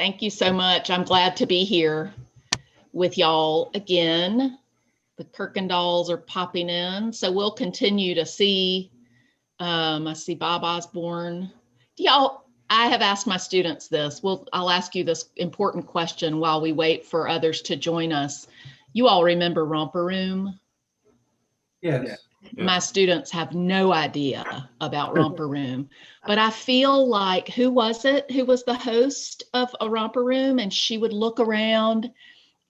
Thank you so much. I'm glad to be here with y'all again. The Kirkendalls are popping in, so we'll continue to see. I see Bob Osborne. I have asked my students this. I'll ask you this important question while we wait for others to join us. You all remember Romper Room? Yes. My students have no idea about Romper Room, but I feel like, who was it? Who was the host of a Romper Room? And she would look around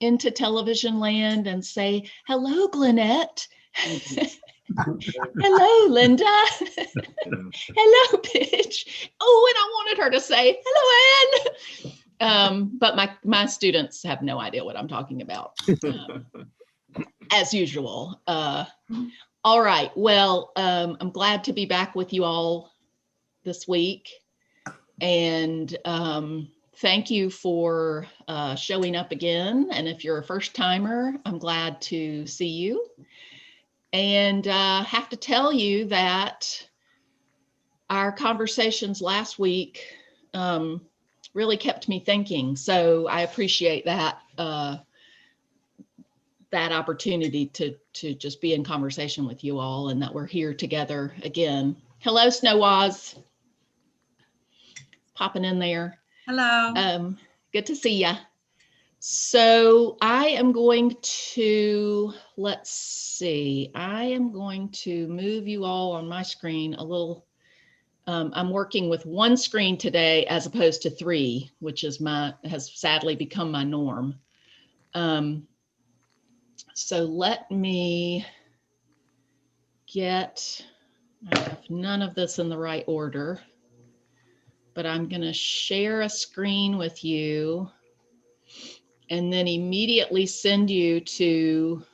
into television land and say, "Hello, Glenette." "Hello, Linda." "Hello, Pitch." Oh, and I wanted her to say, "Hello, Ann." But my students have no idea what I'm talking about, as usual. All right. Well, I'm glad to be back with you all this week. And thank you for showing up again. And if you're a first timer, I'm glad to see you. And have to tell you that our conversations last week really kept me thinking. So I appreciate that that opportunity to just be in conversation with you all, and that we're here together again. Hello, Snowaz. Popping in there. Hello. Good to see ya. So I am going to, let's see, I am going to move you all on my screen a little. I'm working with one screen today as opposed to three, which has sadly become my norm. So let me I have none of this in the right order, but I'm going to share a screen with you and then immediately send you to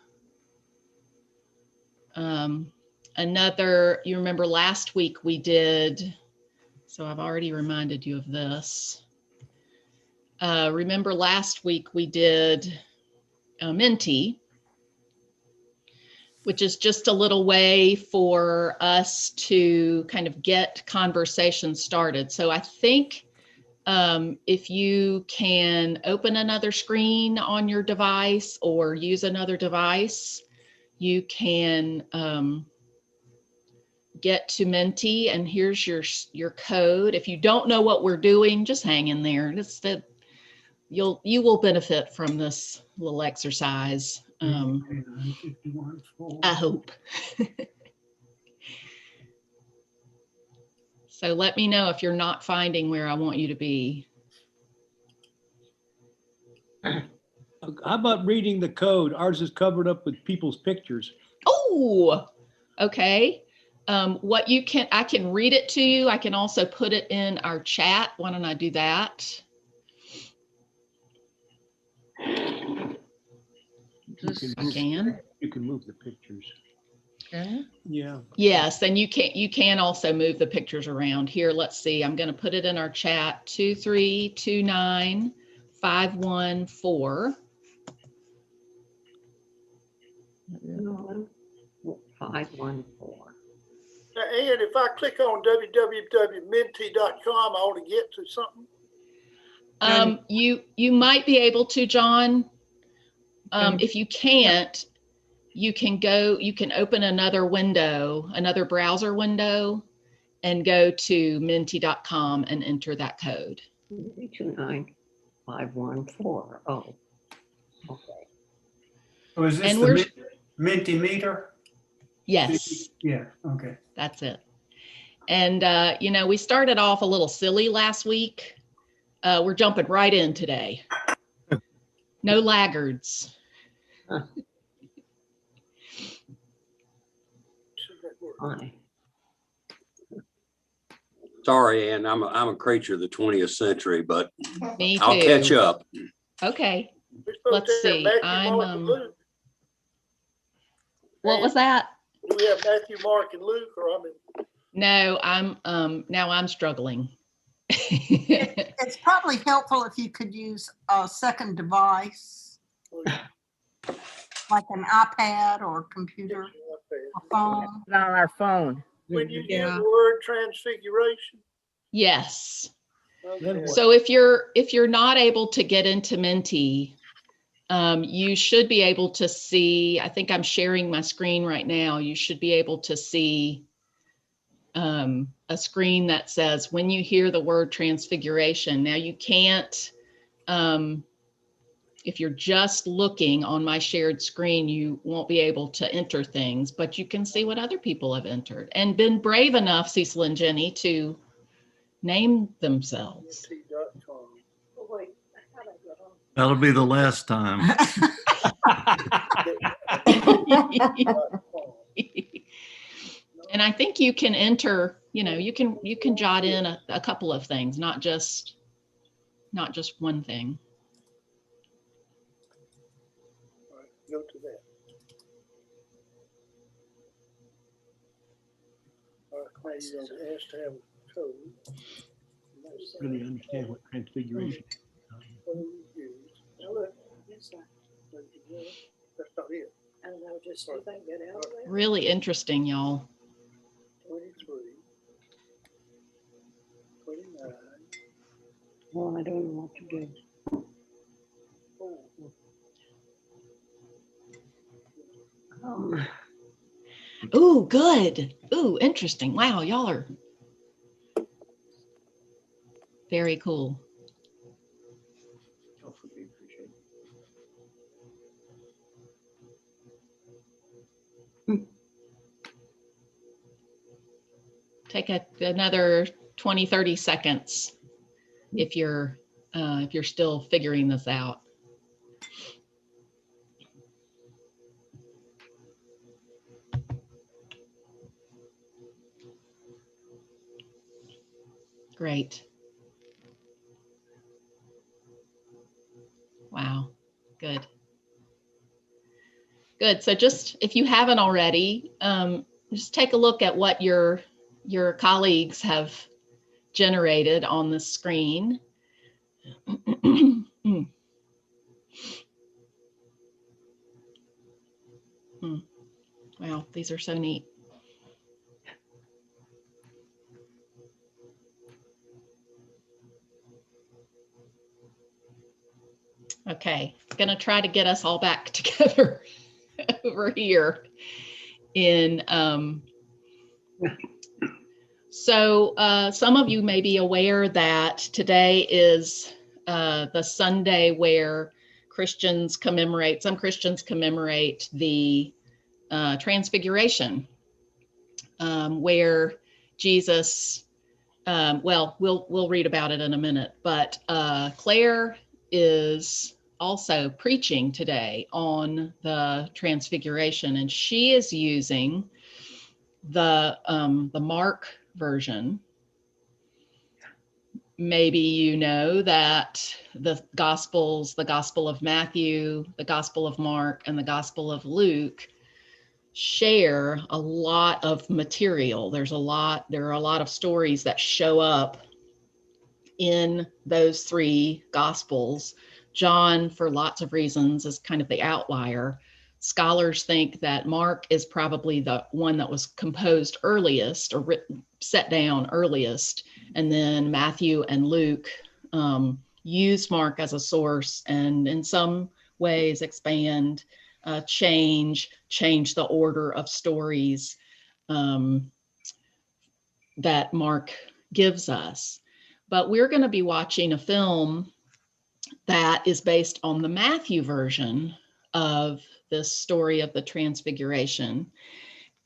you remember last week we did, so I've already reminded you of this. Remember last week we did Menti, which is just a little way for us to kind of get conversation started. So I think if you can open another screen on your device or use another device, you can get to Menti, and here's your code. If you don't know what we're doing, just hang in there. You will benefit from this little exercise. I hope. So let me know if you're not finding where I want you to be. How about reading the code? Ours is covered up with people's pictures. Oh, okay. I can read it to you. I can also put it in our chat. Why don't I do that? I can. You can move the pictures. Okay. Yeah. Yes, and you can also move the pictures around. Here, let's see. I'm going to put it in our chat. 2329514. 514. Now, Ann, if I click on www.menti.com, I ought to get to something. You might be able to, John. If you can't, you can open another window, another browser window, and go to menti.com and enter that code. 29514. Oh, okay. Oh, is this the Mentimeter? Yes. Yeah, okay. That's it. And, we started off a little silly last week. We're jumping right in today. No laggards. Hi. Sorry, Ann, I'm a creature of the 20th century, but Me too. I'll catch up. Okay. We're supposed Let's to have see. Matthew, Mark, and Luke. What was that? Do we have Matthew, Mark, and Luke, or No, now I'm struggling. It's probably helpful if you could use a second device, like an iPad or computer, a phone. On our phone. when you use the word transfiguration? Yes. Okay. So if you're not able to get into Menti, you should be able to see, I think I'm sharing my screen right now. You should be able to see a screen that says, when you hear the word transfiguration. Now you can't, if you're just looking on my shared screen, you won't be able to enter things, but you can see what other people have entered and been brave enough, Cecil and Jenny, to name themselves. T.com. Oh, wait. That'll be the last time. And I think you can enter, you can jot in a couple of things, not just one thing. All right, go to that. All right, now you're gonna ask to have a code. Really understand what transfiguration is. Code used. Now look, yes, sir. That's not it. I don't know, just you think get out of there. Really interesting, y'all. 23, 29, Well, I don't know what to do. 4. Ooh, good. Ooh, interesting. Wow, y'all are very cool. Take another 20, 30 seconds if you're still figuring this out. Great. Wow, good. Good. So just, if you haven't already, just take a look at what your colleagues have generated on the screen. Wow, these are so neat. Okay, gonna try to get us all back together over here in so some of you may be aware that today is the Sunday where some Christians commemorate the Transfiguration, where Jesus, well, we'll read about it in a minute, but Claire is also preaching today on the Transfiguration, and she is using the Mark version. Maybe you know that the Gospels, the Gospel of Matthew, the Gospel of Mark, and the Gospel of Luke share a lot of material. There are a lot of stories that show up in those three Gospels. John, for lots of reasons, is kind of the outlier. Scholars think that Mark is probably the one that was composed earliest or set down earliest, and then Matthew and Luke use Mark as a source and in some ways expand, change the order of stories that Mark gives us. But we're going to be watching a film that is based on the Matthew version of this story of the Transfiguration.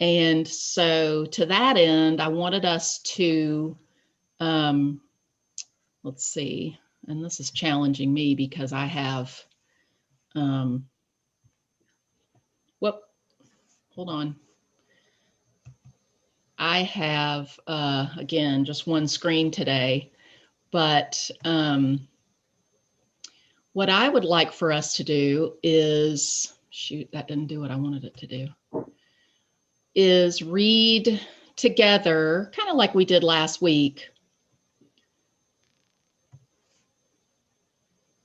And so to that end, I wanted us to, let's see, and this is challenging me because I have, hold on. I have, again, just one screen today, but what I would like for us to do is, shoot, that didn't do what I wanted it to do, is read together, kind of like we did last week,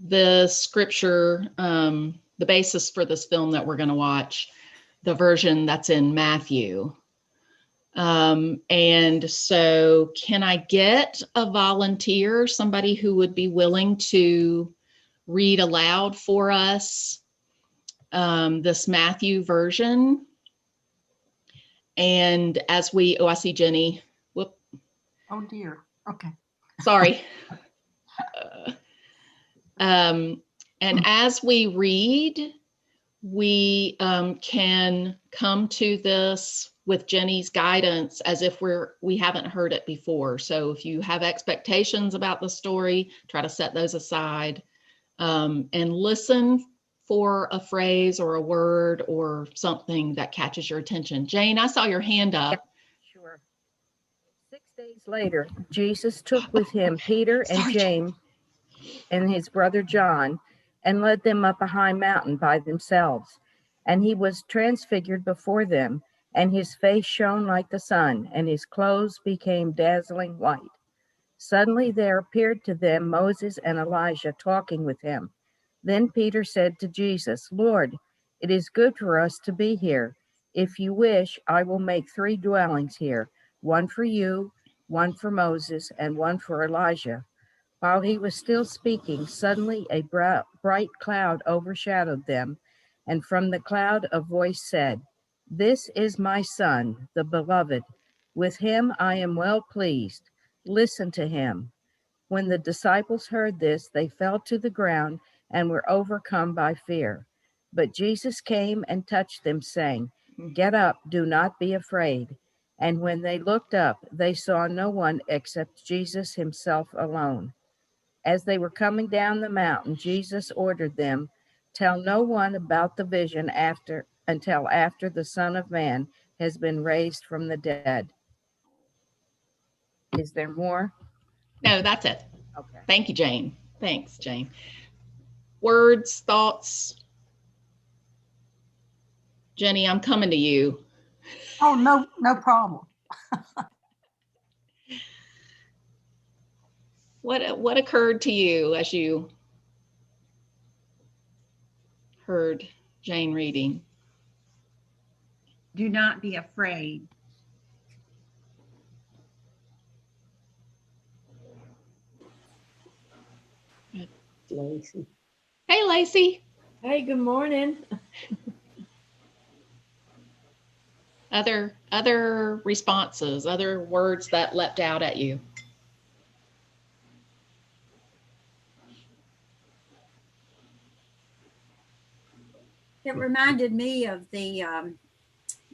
the scripture, the basis for this film that we're going to watch, the version that's in Matthew. And so can I get a volunteer, somebody who would be willing to read aloud for us this Matthew version? And as we, I see Jenny. Whoop. Oh dear. Okay. Sorry. And as we read, we can come to this with Jenny's guidance as if we haven't heard it before. So if you have expectations about the story, try to set those aside and listen for a phrase or a word or something that catches your attention. Jane, I saw your hand up. Sure. 6 days later, Jesus took with him Peter and Sorry, James and his brother John and led them up a high mountain by themselves. And he was transfigured before them, and his face shone like the sun, and his clothes became dazzling white. Suddenly there appeared to them Moses and Elijah talking with him. Then Peter said to Jesus, Lord, it is good for us to be here. If you wish, I will make 3 dwellings here, one for you, one for Moses, and one for Elijah. While he was still speaking, suddenly a bright cloud overshadowed them, and from the cloud a voice said, This is my son, the beloved. With him I am well pleased. Listen to him. When the disciples heard this, they fell to the ground and were overcome by fear. But Jesus came and touched them, saying, Get up, do not be afraid. And when they looked up, they saw no one except Jesus himself alone. As they were coming down the mountain, Jesus ordered them, Tell no one about the vision until after the Son of Man has been raised from the dead. Is there more? No, that's it. Okay. Thank you, Jane. Thanks, Jane. Words, thoughts? Jenny, I'm coming to you. Oh, no problem. What occurred to you as you heard Jane reading? Do not be afraid. Lacey. Hey, Lacey. Hey, good morning. Other responses, other words that leapt out at you? It reminded me of the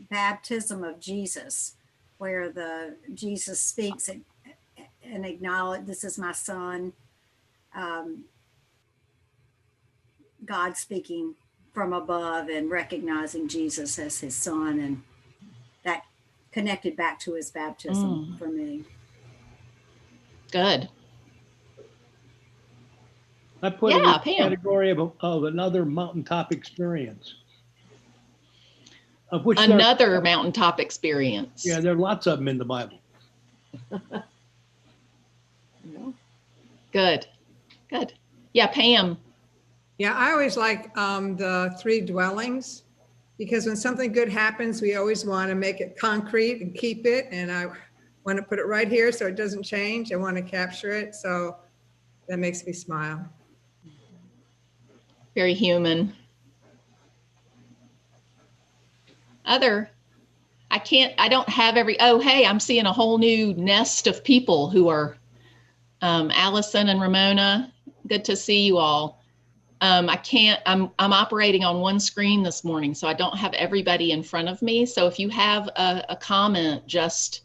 baptism of Jesus, where Jesus speaks and acknowledge, this is my son. God speaking from above and recognizing Jesus as his son, and that connected back to his baptism for me. Good. I put it in the category of another mountaintop experience. Of which another mountaintop experience. Yeah, there are lots of them in the Bible. Good. Good. Yeah, Pam. Yeah, I always like the 3 dwellings, because when something good happens, we always want to make it concrete and keep it. And I want to put it right here so it doesn't change. I want to capture it. So that makes me smile. Very human. I don't have hey, I'm seeing a whole new nest of people who Allison and Ramona. Good to see you all. I'm operating on one screen this morning, so I don't have everybody in front of me. So if you have a comment, just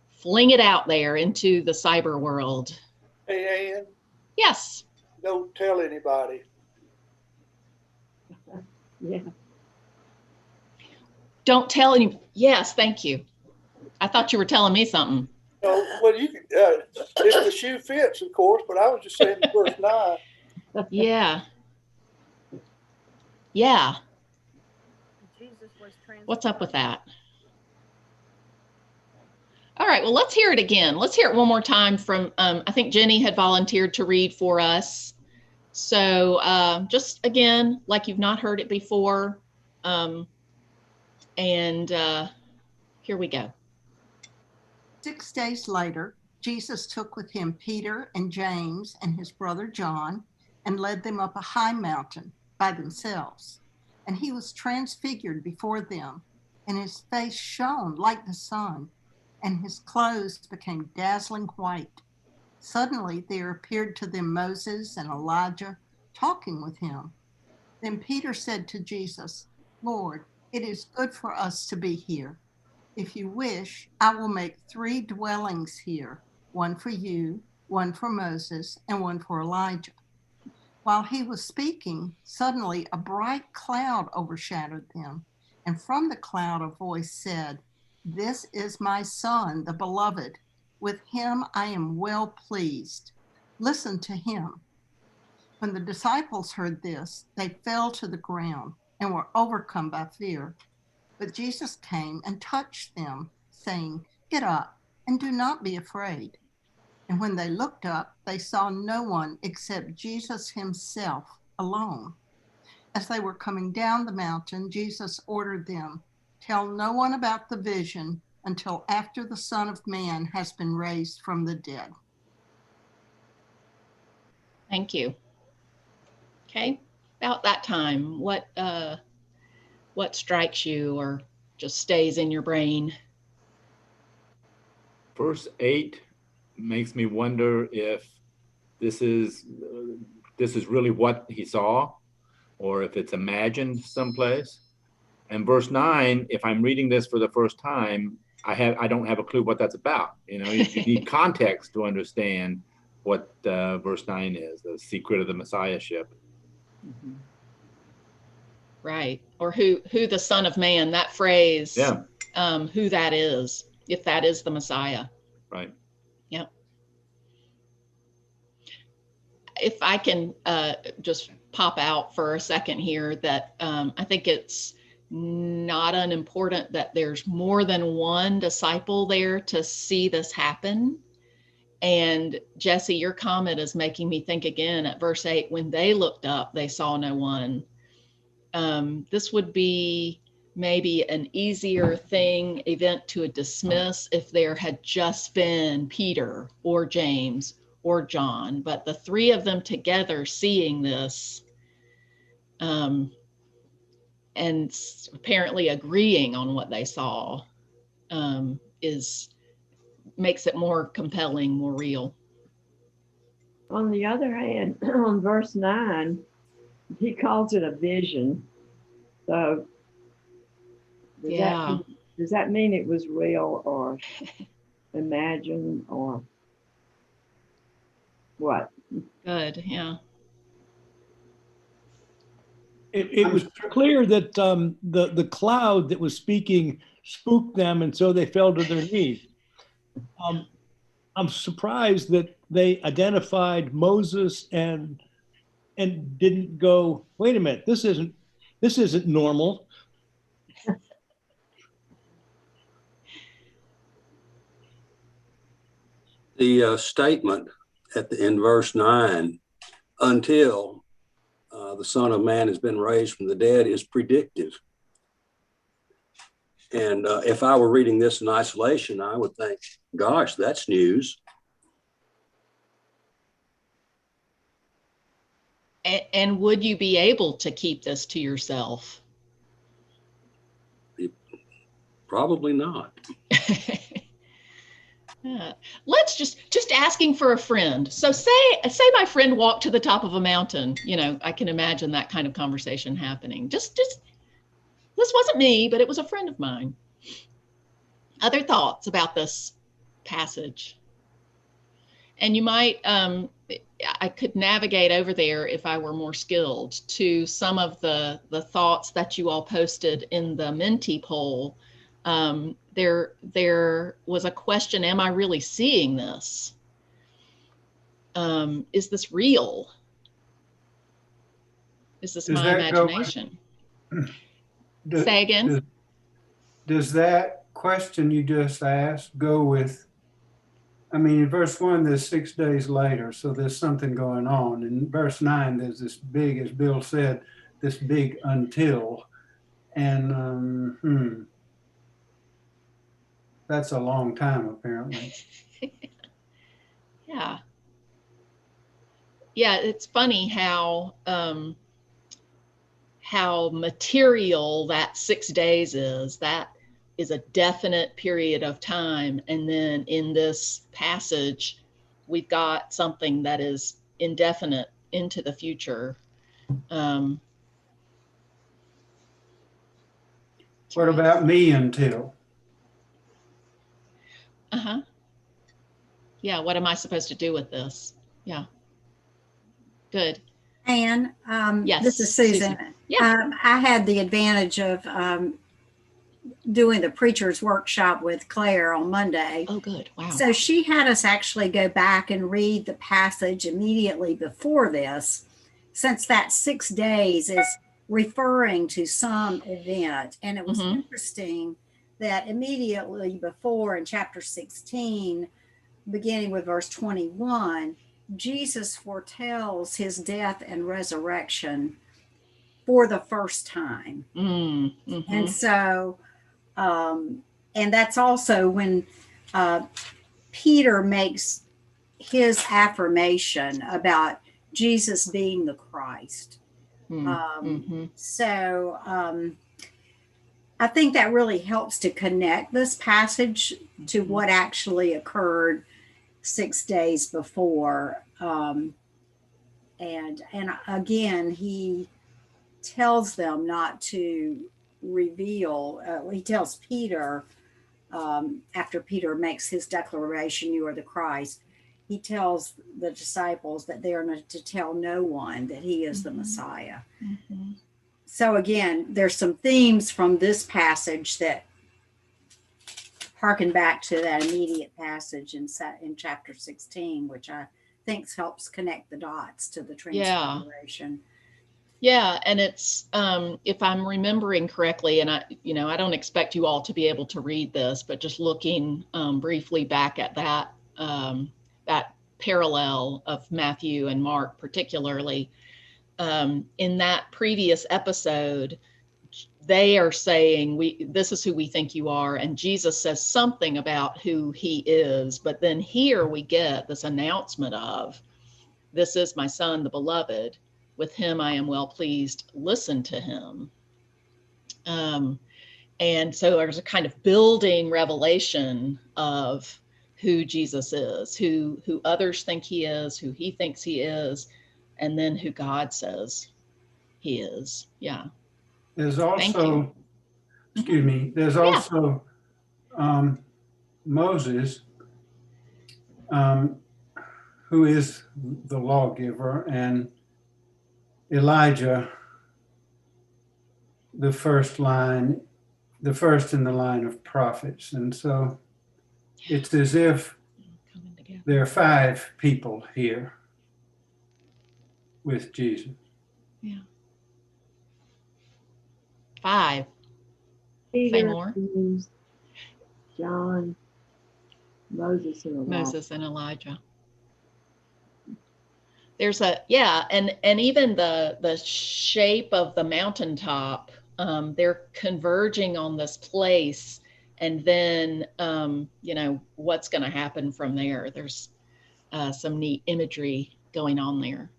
fling it out there into the cyber world. Hey, Ann. Yes. Don't tell anybody. Yeah. Don't tell any. Yes, thank you. I thought you were telling me something. No, well, you can, if the shoe fits, of course, but I was just saying the first 9. Yeah. Yeah. What's up with that? All right, well, let's hear it again. Let's hear it one more time from, I think Jenny had volunteered to read for us. So just again, like you've not heard it before. And here we go. 6 days later, Jesus took with him Peter and James and his brother John and led them up a high mountain by themselves. And he was transfigured before them, and his face shone like the sun, and his clothes became dazzling white. Suddenly there appeared to them Moses and Elijah talking with him. Then Peter said to Jesus, "Lord, it is good for us to be here. If you wish, I will make 3 dwellings here, one for you, one for Moses, and one for Elijah." While he was speaking, suddenly a bright cloud overshadowed them, and from the cloud a voice said, "This is my son, the beloved. With him I am well pleased. Listen to him." When the disciples heard this, they fell to the ground and were overcome by fear. But Jesus came and touched them, saying, "Get up and do not be afraid." And when they looked up, they saw no one except Jesus himself alone. As they were coming down the mountain, Jesus ordered them, "Tell no one about the vision until after the Son of Man has been raised from the dead." Thank you. Okay, about that time, what strikes you or just stays in your brain? Verse 8 makes me wonder if this is really what he saw, or if it's imagined someplace. And verse 9, if I'm reading this for the first time, I don't have a clue what that's about. You need context to understand what verse 9 is, the secret of the Messiahship. Mm-hmm. Right. Or who the Son of Man, that phrase, yeah. Who that is, if that is the Messiah. Right. Yep. If I can just pop out for a second here, that I think it's not unimportant that there's more than one disciple there to see this happen. And Jesse, your comment is making me think again at verse 8, when they looked up, they saw no one. This would be maybe an easier event to dismiss if there had just been Peter or James or John, but the 3 of them together seeing this and apparently agreeing on what they saw makes it more compelling, more real. On the other hand, on verse 9, he calls it a vision. So does that mean it was real or imagined or what? Good, yeah. It was clear that the cloud that was speaking spooked them, and so they fell to their knees. I'm surprised that they identified Moses and didn't go, wait a minute, this isn't normal. The statement in verse 9, until the Son of Man has been raised from the dead, is predictive. And if I were reading this in isolation, I would think, gosh, that's news. And would you be able to keep this to yourself? Probably not. Let's just asking for a friend. So say my friend walked to the top of a mountain. I can imagine that kind of conversation happening. Just this wasn't me, but it was a friend of mine. Other thoughts about this passage? And you might, I could navigate over there if I were more skilled to some of the thoughts that you all posted in the Menti poll. There was a question, am I really seeing this? Is this real? Is this my imagination? Say again? Does that question you just asked go with, in verse 1, there's 6 days later, so there's something going on. In verse 9, there's this big, as Bill said, this big until. And that's a long time, apparently. Yeah. Yeah, it's funny how material that 6 days is. That is a definite period of time. And then in this passage, we've got something that is indefinite into the future. What about me until? Uh-huh. Yeah, what am I supposed to do with this? Yeah. Good. Anne, Yes, this is Susan. Yeah. I had the advantage of doing the preacher's workshop with Claire on Monday. Oh, good. Wow. So she had us actually go back and read the passage immediately before this, since that 6 days is referring to some event. And it was interesting that immediately before in chapter 16, beginning with verse 21, Jesus foretells his death and resurrection for the first time. And so, and that's also when Peter makes his affirmation about Jesus being the Christ. So I think that really helps to connect this passage to what actually occurred 6 days before. And again, he tells them not to reveal. He tells Peter, after Peter makes his declaration, "You are the Christ," he tells the disciples that they are not to tell no one that he is the Messiah. So again, there's some themes from this passage that harken back to that immediate passage in chapter 16, which I think helps connect the dots to the transfiguration. Yeah, and it's if I'm remembering correctly, and I don't expect you all to be able to read this, but just looking briefly back at that that parallel of Matthew and Mark, particularly in that previous episode, they are saying, this is who we think you are, and Jesus says something about who he is, but then here we get this announcement of, "This is my son, the beloved. With him I am well pleased. Listen to him." And so there's a kind of building revelation of who Jesus is, who others think he is, who he thinks he is, and then who God says he is. Yeah. There's also, excuse me, there's also Moses, who is the lawgiver, and Elijah, the first in the line of prophets. And so it's as if there are 5 people here with Jesus. Yeah. 5. Peter, Say more. James, John, Moses, and Elijah. There's and even the shape of the mountaintop, they're converging on this place, and then what's going to happen from there. There's some neat imagery going on there.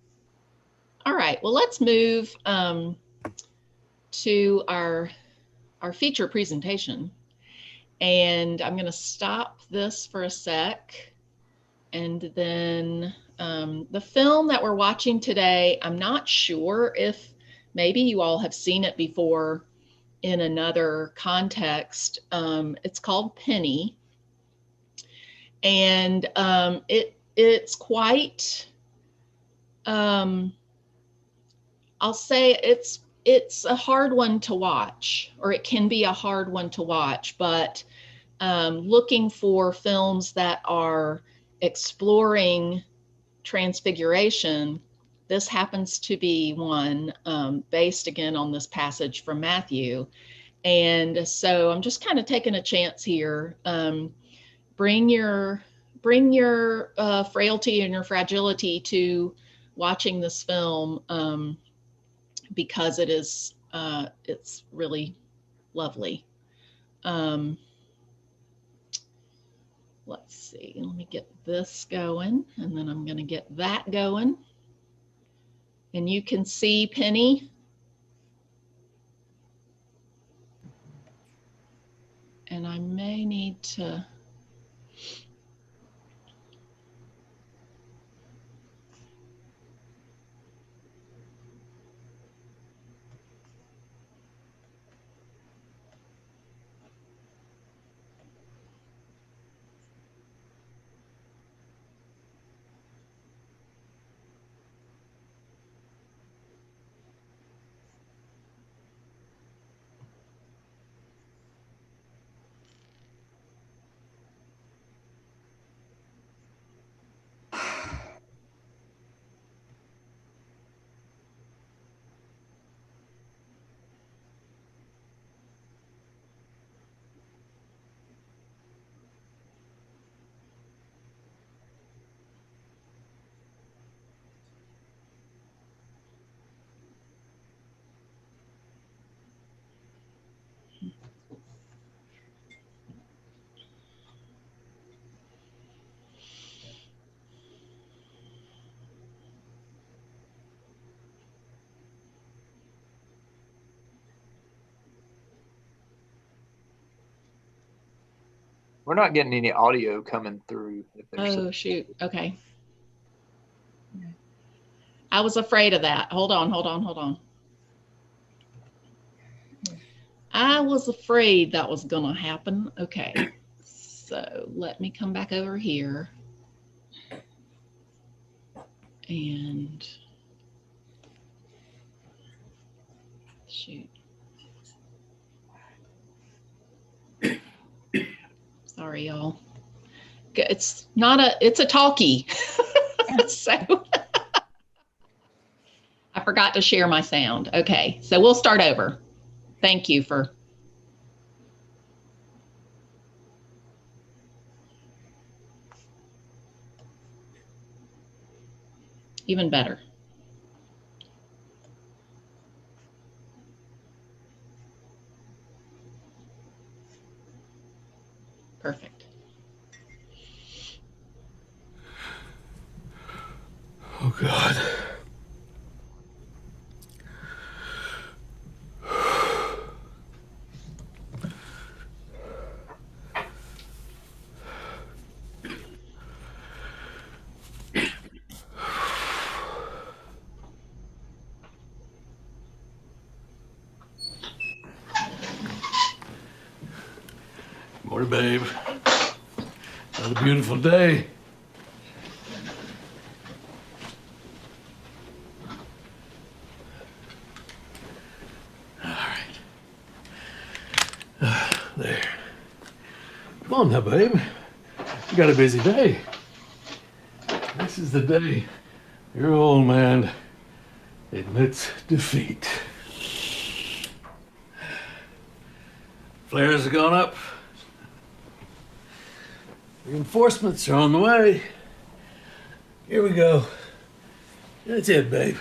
All right, well, let's move to our feature presentation, and I'm going to stop this for a sec, and then the film that we're watching today, I'm not sure if maybe you all have seen it before in another context. It's called Penny, and it's quite, I'll say it's a hard one to watch, or it can be a hard one to watch, but looking for films that are exploring transfiguration, this happens to be one based again on this passage from Matthew. And so I'm just kind of taking a chance here. Bring your frailty and your fragility to watching this film, because it is it's really lovely. let's see, let me get this going, and then I'm going to get that going. And you can see Penny. And I may need to. We're not getting any audio coming through. Oh, shoot. Okay. I was afraid of that. Hold on. I was afraid that was going to happen. Okay. So let me come back over here. And shoot. Sorry, y'all. It's a talkie. So I forgot to share my sound. Okay, so we'll start over. Thank you for. Even better. Perfect. Oh, God. Morning, babe. Another beautiful day. All right. There. Come on now, babe. You got a busy day. This is the day your old man admits defeat. Flares have gone up. Reinforcements are on the way. Here we go. That's it, babe.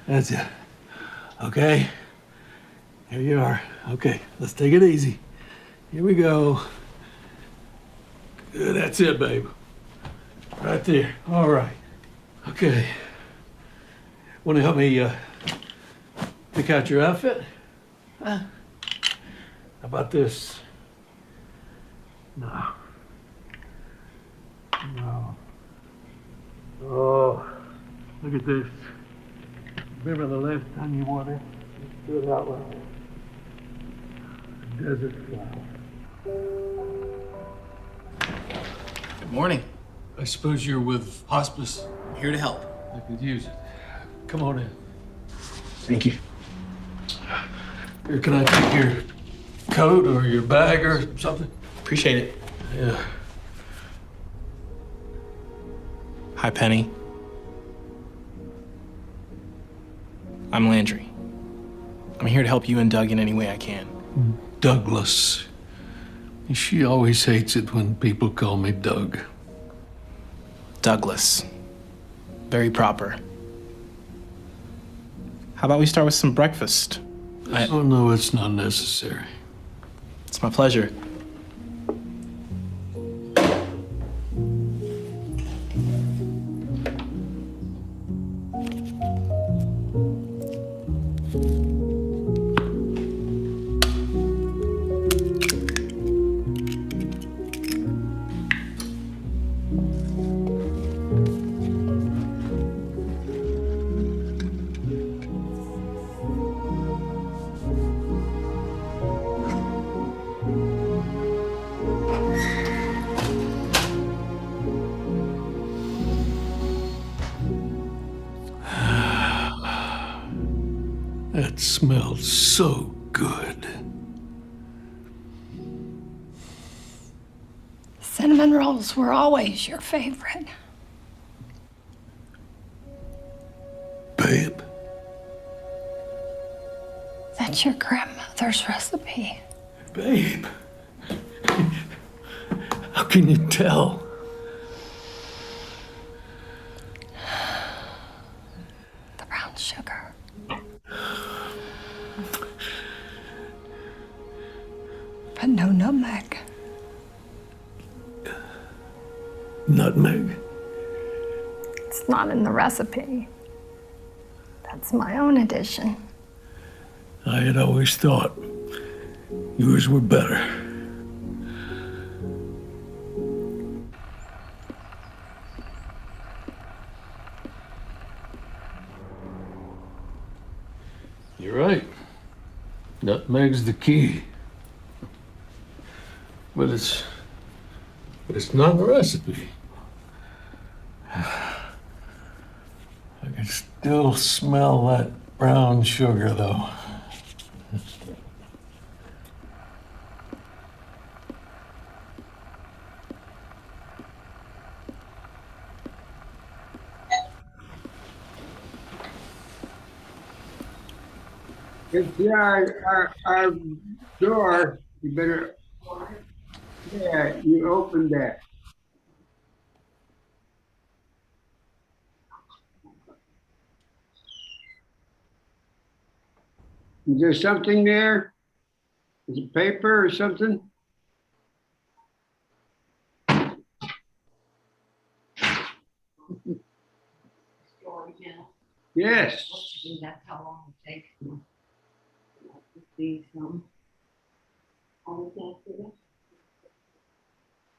That's it. Okay? Here you are. Okay, let's take it easy. Here we go. Good, that's it, babe. Right there. All right. Okay. Want to help me pick out your outfit? Huh? How about this? No. No. Oh, look at this. Remember the last time you wore this? Let's do it out loud. Desert flower. Good morning. I suppose you're with hospice. Here to help. I could use it. Come on in. Thank you. Here, can I take your coat or your bag or something? Appreciate it. Yeah. Hi, Penny. I'm Landry. I'm here to help you and Doug in any way I can. Douglas. She always hates it when people call me Doug. Douglas. Very proper. How about we start with some breakfast? Oh, no, it's not necessary. It's my pleasure. That smelled so good. Cinnamon rolls were always your favorite. Babe. That's your grandmother's recipe. Babe. How can you tell? The brown sugar. But no nutmeg. Nutmeg? It's not in the recipe. That's my own addition. I had always thought yours were better. You're right. Nutmeg's the key. But it's not in the recipe. I can still smell that brown sugar though. It's our door. You better, yeah, you open that. Is there something there? Is it paper or something? Yes. That's how long it takes to see some.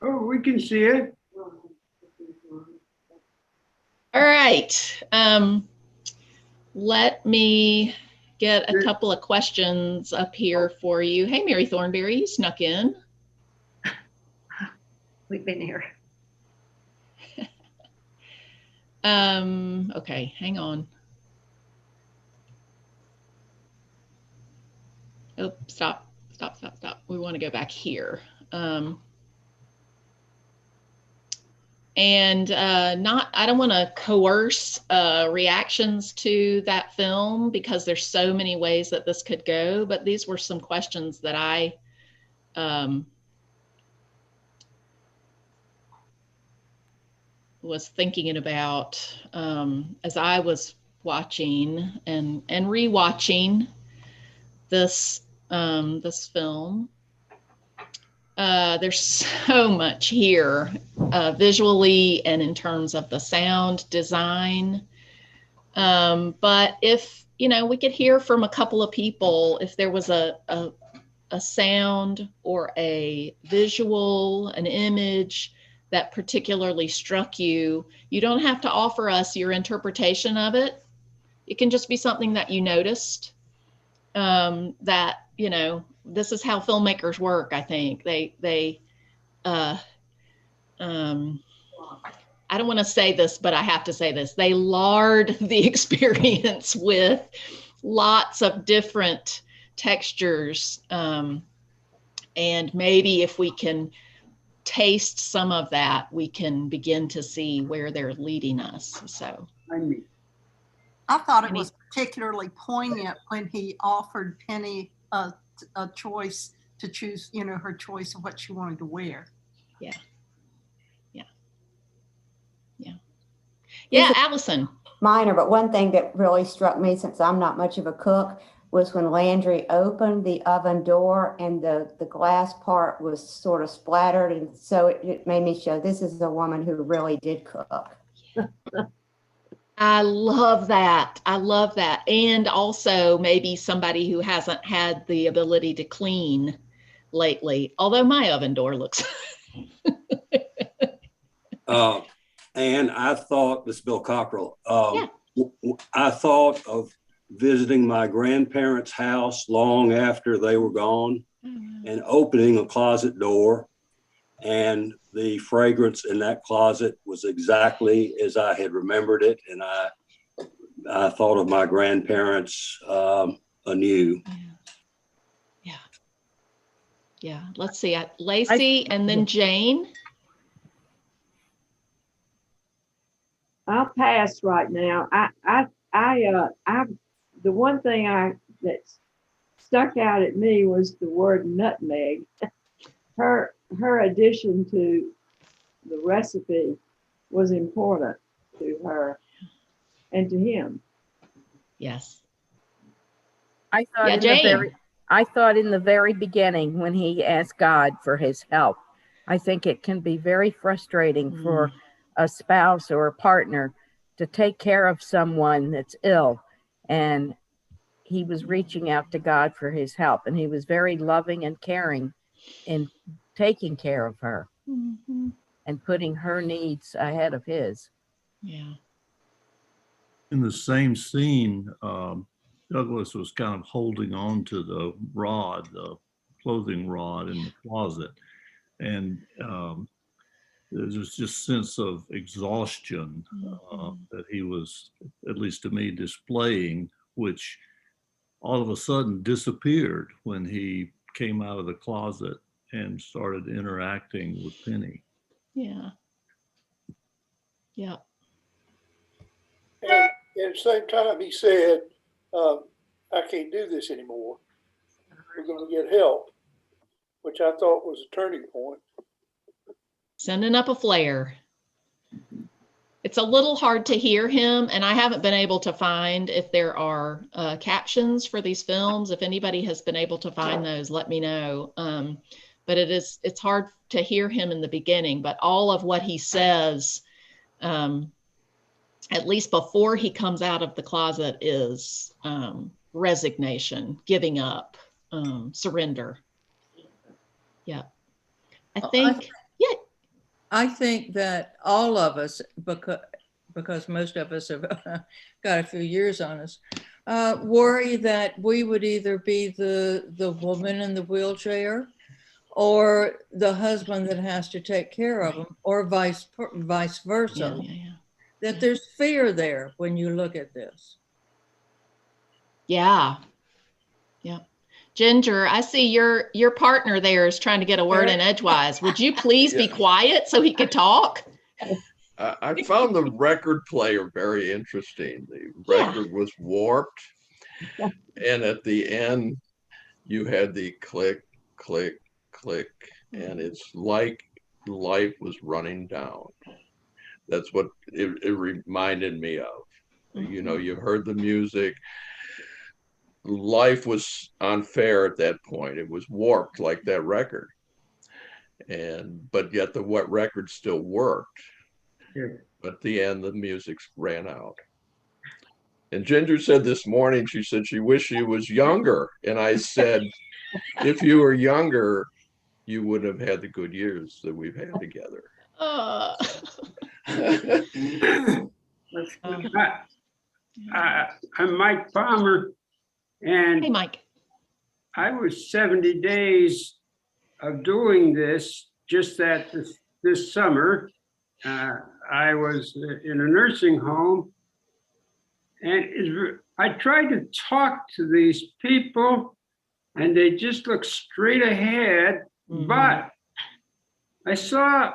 Oh, we can see it. All right. Let me get a couple of questions up here for you. Hey, Mary Thornberry, you snuck in. We've been here. Okay, hang on. Oh, stop. We want to go back here. I don't want to coerce reactions to that film because there's so many ways that this could go, but these were some questions that I was thinking about as I was watching and rewatching this this film. There's so much here visually and in terms of the sound design. But if, we could hear from a couple of people, if there was a sound or a visual, an image that particularly struck you, you don't have to offer us your interpretation of it. It can just be something that you noticed that, this is how filmmakers work, I think. I don't want to say this, but I have to say this. They lard the experience with lots of different textures. And maybe if we can taste some of that, we can begin to see where they're leading us. So I thought it was particularly poignant when he offered Penny a choice to choose, her choice of what she wanted to wear. Yeah, Allison. Minor, but one thing that really struck me, since I'm not much of a cook, was when Landry opened the oven door and the glass part was sort of splattered. And so it made me show this is a woman who really did cook. I love that. And also maybe somebody who hasn't had the ability to clean lately, although my oven door looks. And I thought, this is Bill Cockrell, I thought of visiting my grandparents' house long after they were gone and opening a closet door, and the fragrance in that closet was exactly as I had remembered it. And I thought of my grandparents anew. Yeah. Let's see. Lacey and then Jane. I'll pass right now. The one thing that stuck out at me was the word nutmeg. Her addition to the recipe was important to her and to him. Yes. I thought in the very beginning when he asked God for his help, I think it can be very frustrating for a spouse or a partner to take care of someone that's ill. And he was reaching out to God for his help, and he was very loving and caring in taking care of her and putting her needs ahead of his. Yeah. In the same scene, Douglas was kind of holding on to the rod, the clothing rod in the closet. And there's just sense of exhaustion that he was, at least to me, displaying, which all of a sudden disappeared when he came out of the closet and started interacting with Penny. Yeah. Yeah. And at the same time, he said, I can't do this anymore. We're going to get help, which I thought was a turning point. Sending up a flare. It's a little hard to hear him, and I haven't been able to find if there are captions for these films. If anybody has been able to find those, let me know. But it's hard to hear him in the beginning, but all of what he says, at least before he comes out of the closet, is resignation, giving up, surrender. Yeah. I think that all of us, because most of us have got a few years on us, worry that we would either be the woman in the wheelchair or the husband that has to take care of them, or vice versa. That there's fear there when you look at this. Yeah. Yeah. Ginger, I see your partner there is trying to get a word in edgewise. Would you please be quiet so he could talk? I found the record player very interesting. The record was warped. And at the end, you had the click, click, click. And it's like life was running down. That's what it reminded me of. You know, you heard the music. Life was unfair at that point. It was warped like that record. But yet the record still worked. But at the end, the music ran out. And Ginger said this morning, she said she wished she was younger. And I said, if you were younger, you would have had the good years that we've had together. I'm Mike Palmer, and hey, Mike. I was 70 days of doing this. Just that this summer, I was in a nursing home, and I tried to talk to these people, and they just looked straight ahead. But I saw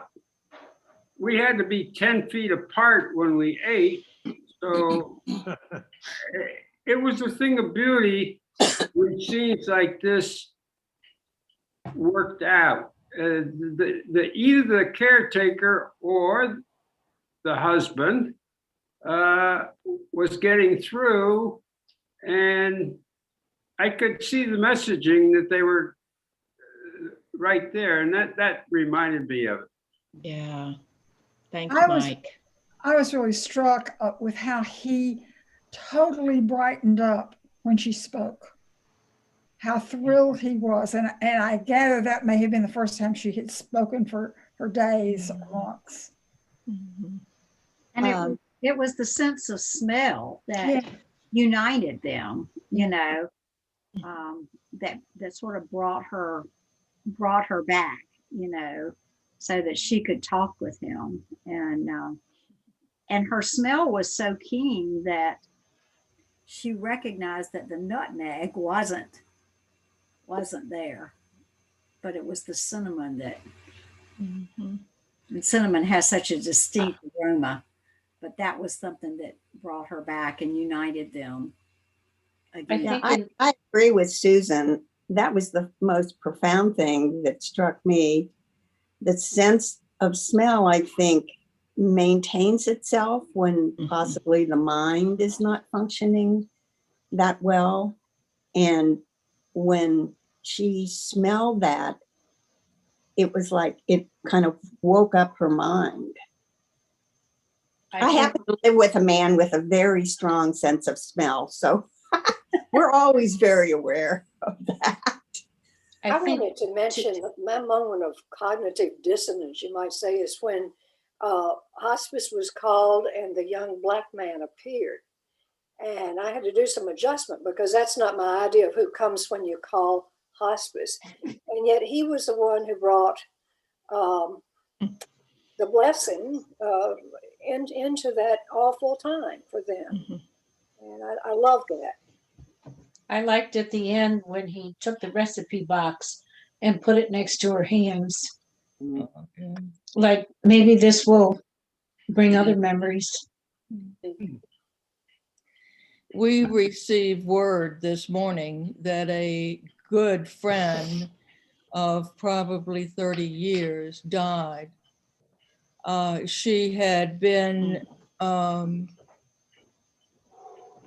we had to be 10 feet apart when we ate. So it was a thing of beauty when scenes like this worked out. Either the caretaker or the husband was getting through, and I could see the messaging that they were right there, and that reminded me of it. Yeah. Thanks, Mike. I was really struck with how he totally brightened up when she spoke. How thrilled he was. And I gather that may have been the first time she had spoken for days or months. And it was the sense of smell that united them, you know, that sort of brought her back, you know, so that she could talk with him. And her smell was so keen that she recognized that the nutmeg wasn't there, but it was the cinnamon that, and cinnamon has such a distinct aroma, but that was something that brought her back and united them again. Yeah, I agree with Susan. That was the most profound thing that struck me. The sense of smell, I think, maintains itself when possibly the mind is not functioning that well. And when she smelled that, it was like it kind of woke up her mind. I happen to live with a man with a very strong sense of smell, so we're always very aware of that. I wanted to mention my moment of cognitive dissonance, you might say, is when hospice was called and the young black man appeared. And I had to do some adjustment because that's not my idea of who comes when you call hospice. And yet he was the one who brought the blessing into that awful time for them. And I love that. I liked at the end when he took the recipe box and put it next to her hands. Like maybe this will bring other memories. We received word this morning that a good friend of probably 30 years died. She had been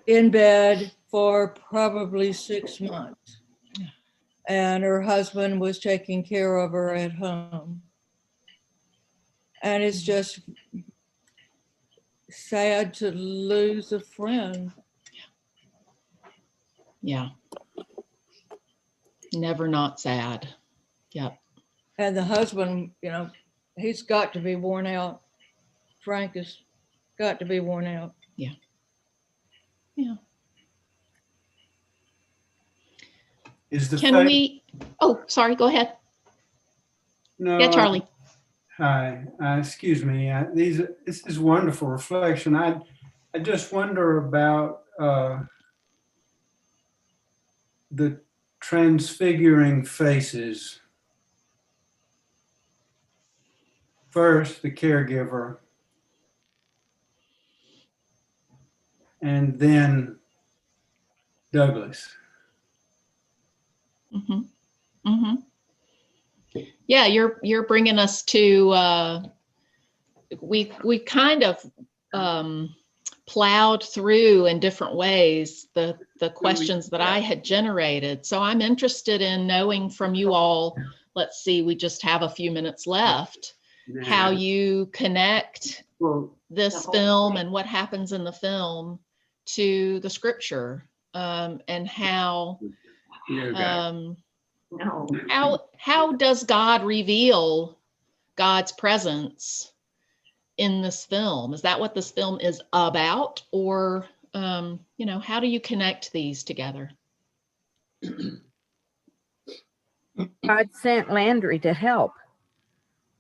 in bed for probably 6 months, and her husband was taking care of her at home. And it's just sad to lose a friend. Yeah. Never not sad. Yep. And the husband, you know, he's got to be worn out. Frank has got to be worn out. Yeah. Yeah. Can we, oh, sorry, go ahead. No. Yeah, Charlie. Hi, excuse me. This is wonderful reflection. I just wonder about the transfiguring faces. First, the caregiver, and then Douglas. Yeah, you're bringing us to. We kind of plowed through in different ways the questions that I had generated. So I'm interested in knowing from you all. Let's see, we just have a few minutes left. How you connect this film and what happens in the film to the scripture, and how does God reveal God's presence in this film? Is that what this film is about, or you know, how do you connect these together? God sent Landry to help.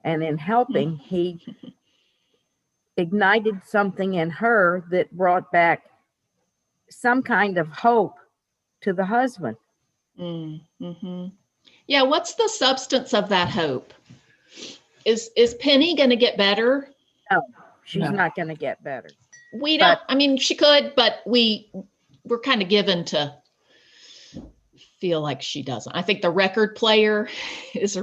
And in helping, he ignited something in her that brought back some kind of hope to the husband. Yeah, what's the substance of that hope? Is Penny going to get better? No, she's not going to get better. We don't, I mean, she could, but we're kind of given to feel like she doesn't. I think the record player is a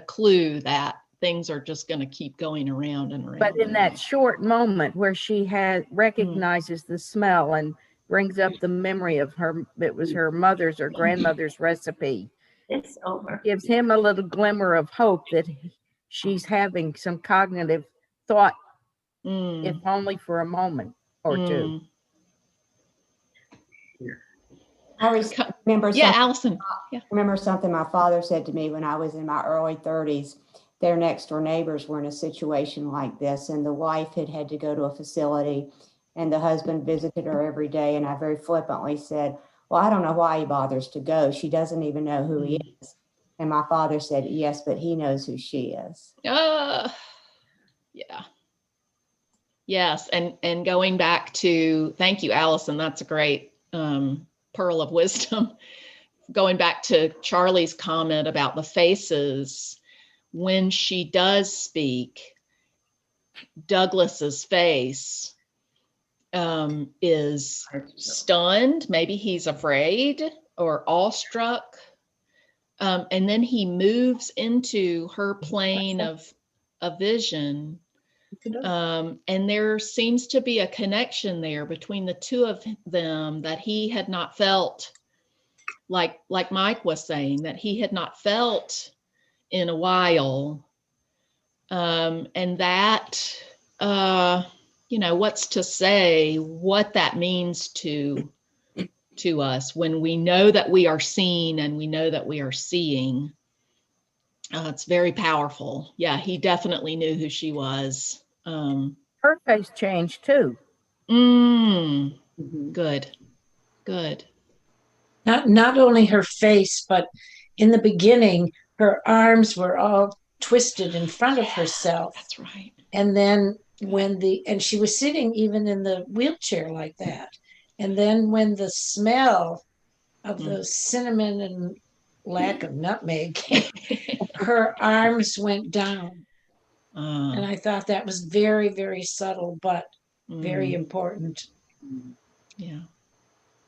clue that things are just going to keep going around and around. But in that short moment where she recognizes the smell and brings up the memory of it was her mother's or grandmother's recipe. It's over. Gives him a little glimmer of hope that she's having some cognitive thought, if only for a moment or two. I remember Allison. Remember something my father said to me when I was in my early 30s. Their next door neighbors were in a situation like this, and the wife had to go to a facility, and the husband visited her every day. And I very flippantly said, well, I don't know why he bothers to go. She doesn't even know who he is. And my father said, yes, but he knows who she is. Yeah. Yes, and going back to, thank you, Allison. That's a great pearl of wisdom. Going back to Charlie's comment about the faces, when she does speak, Douglas's face is stunned. Maybe he's afraid or awestruck. And then he moves into her plane of vision. And there seems to be a connection there between the two of them that he had not felt, like Mike was saying, that he had not felt in a while. And that, what's to say what that means to us when we know that we are seen and we know that we are seeing. It's very powerful. Yeah, he definitely knew who she was. Her face changed too. Good. Not only her face, but in the beginning, her arms were all twisted in front of herself. That's right. And then and she was sitting even in the wheelchair like that. And then when the smell of the cinnamon and lack of nutmeg came, her arms went down. And I thought that was very, very subtle, but very important. Yeah.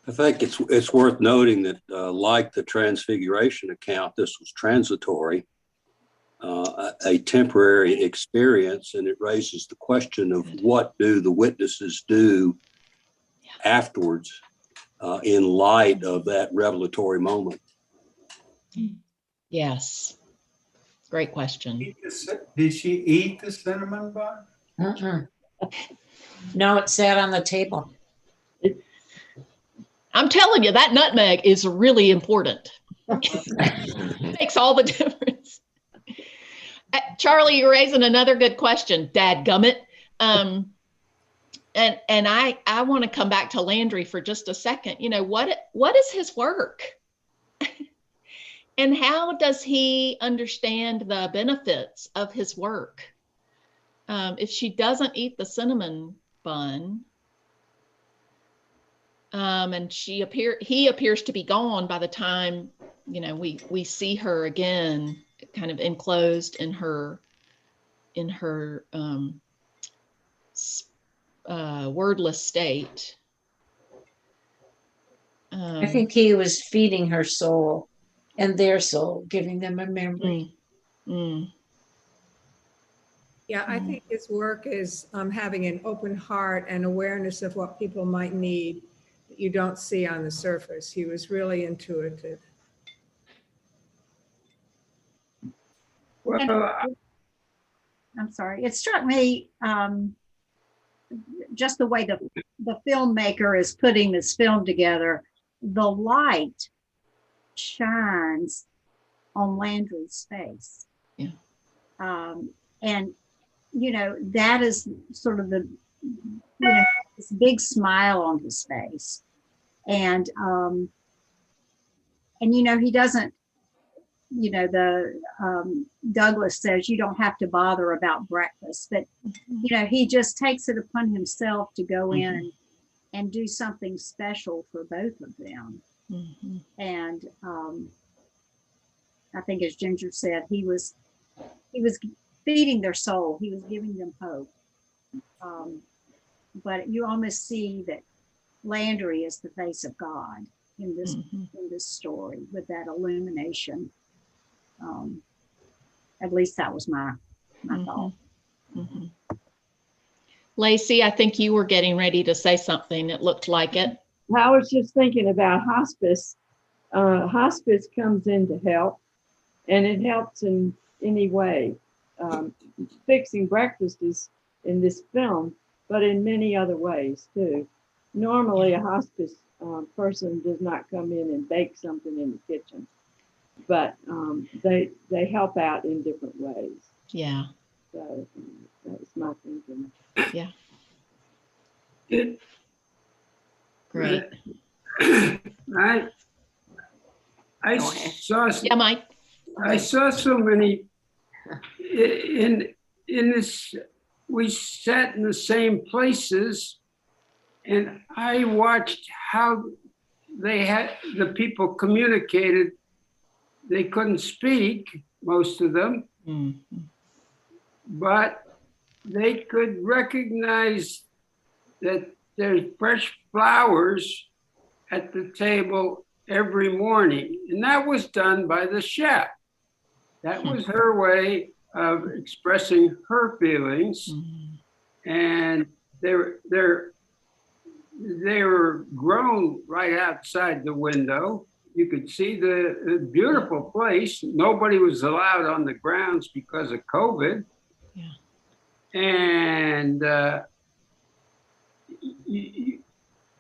I think it's worth noting that like the Transfiguration account, this was transitory, a temporary experience, and it raises the question of what do the witnesses do afterwards in light of that revelatory moment. Yes. Great question. Did she eat the cinnamon bun? No, it sat on the table. I'm telling you, that nutmeg is really important. Makes all the difference. Charlie, you're raising another good question, dadgummit. And I want to come back to Landry for just a second. What is his work? And how does he understand the benefits of his work? If she doesn't eat the cinnamon bun, and he appears to be gone by the time, we see her again, kind of enclosed in her wordless state. I think he was feeding her soul and their soul, giving them a memory. Yeah, I think his work is having an open heart and awareness of what people might need that you don't see on the surface. He was really intuitive. Well, I'm sorry. It struck me just the way the filmmaker is putting this film together. The light shines on Landry's face. Yeah. And, that is sort of this big smile on his face. And he doesn't, Douglas says you don't have to bother about breakfast, but, he just takes it upon himself to go in and do something special for both of them. And I think, as Ginger said, he was feeding their soul. He was giving them hope. But you almost see that Landry is the face of God in this story with that illumination. At least that was my thought. Lacey, I think you were getting ready to say something. It looked like it. I was just thinking about hospice. Hospice comes in to help, and it helps in any way. Fixing breakfast is in this film, but in many other ways too. Normally, a hospice person does not come in and bake something in the kitchen, but they help out in different ways. Yeah. So that was my thinking. Yeah. Great. I saw. Yeah, Mike. I saw so many in this we sat in the same places, and I watched how the people communicated. They couldn't speak, most of them, but they could recognize that there's fresh flowers at the table every morning. And that was done by the chef. That was her way of expressing her feelings. And they were grown right outside the window. You could see the beautiful place. Nobody was allowed on the grounds because of COVID. Yeah. And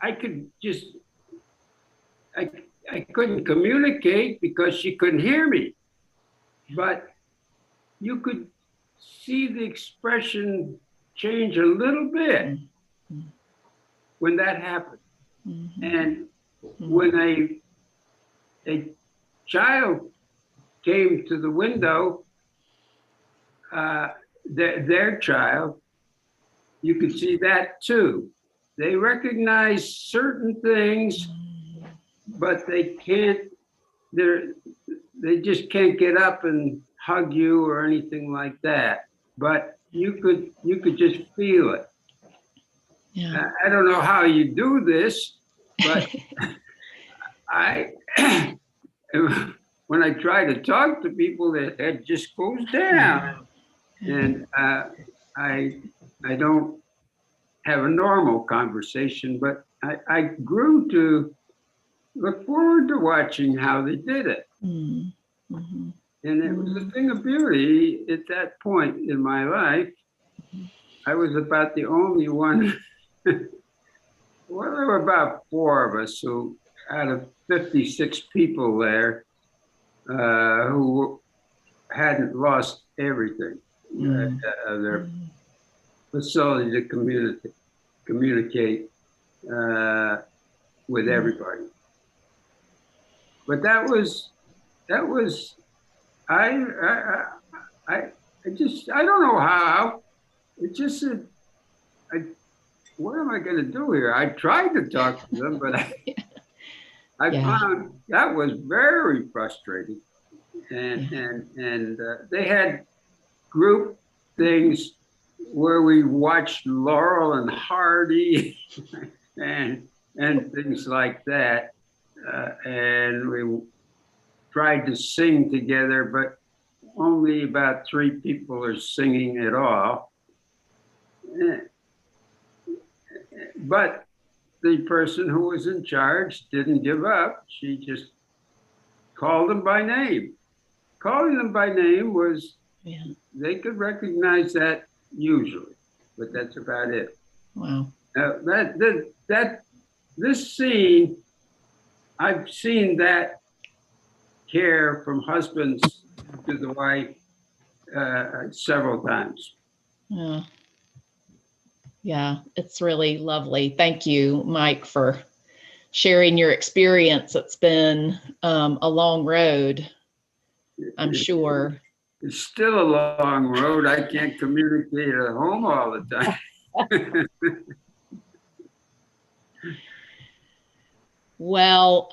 I could just, I couldn't communicate because she couldn't hear me. But you could see the expression change a little bit when that happened. And when a child came to the window, their child, you could see that too. They recognize certain things, but they just can't get up and hug you or anything like that. But you could just feel it. Yeah. I don't know how you do this, but when I try to talk to people, their head just goes down, and I don't have a normal conversation, but I grew to look forward to watching how they did it. And it was a thing of beauty at that point in my life. I was about the only one. Well, there were about 4 of us who, out of 56 people there, who hadn't lost everything, their facility to communicate with everybody. But that was I don't know how. It just said, what am I going to do here? I tried to talk to them, but I found that was very frustrating. And they had group things where we watched Laurel and Hardy and things like that. And we tried to sing together, but only about 3 people are singing at all. But the person who was in charge didn't give up. She just called them by name. Calling them by name was, they could recognize that usually, but that's about it. Wow. This scene, I've seen that care from husbands to the wife several times. Yeah, it's really lovely. Thank you, Mike, for sharing your experience. It's been a long road, I'm sure. It's still a long road. I can't communicate at home all the time. Well,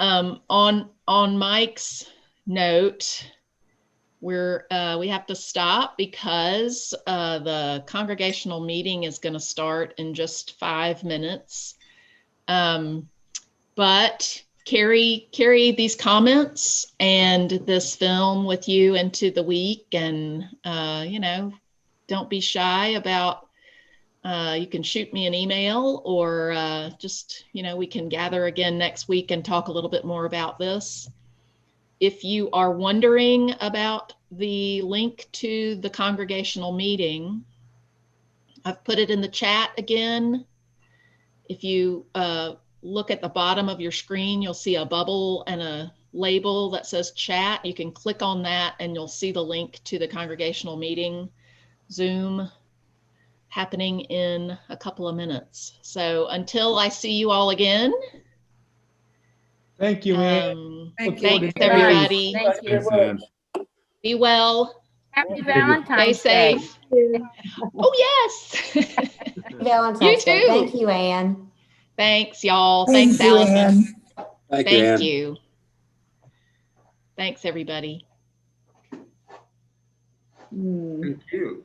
on Mike's note, we have to stop because the congregational meeting is going to start in just 5 minutes. But carry these comments and this film with you into the week, and don't be shy about. You can shoot me an email, or just we can gather again next week and talk a little bit more about this. If you are wondering about the link to the congregational meeting, I've put it in the chat again. If you look at the bottom of your screen, you'll see a bubble and a label that says chat. You can click on that and you'll see the link to the congregational meeting Zoom happening in a couple of minutes. So until I see you all again. Thank you, Ann. Thanks, everybody. Thank you. Be well. Happy Stay Valentine's Day. safe. Oh, yes. Valentine's Day. too. Thank you, Anne. Thanks, y'all. Thank Thanks, you, Allison. Anne. Thank you, Thank Ann. you. Thanks, everybody. Thank you.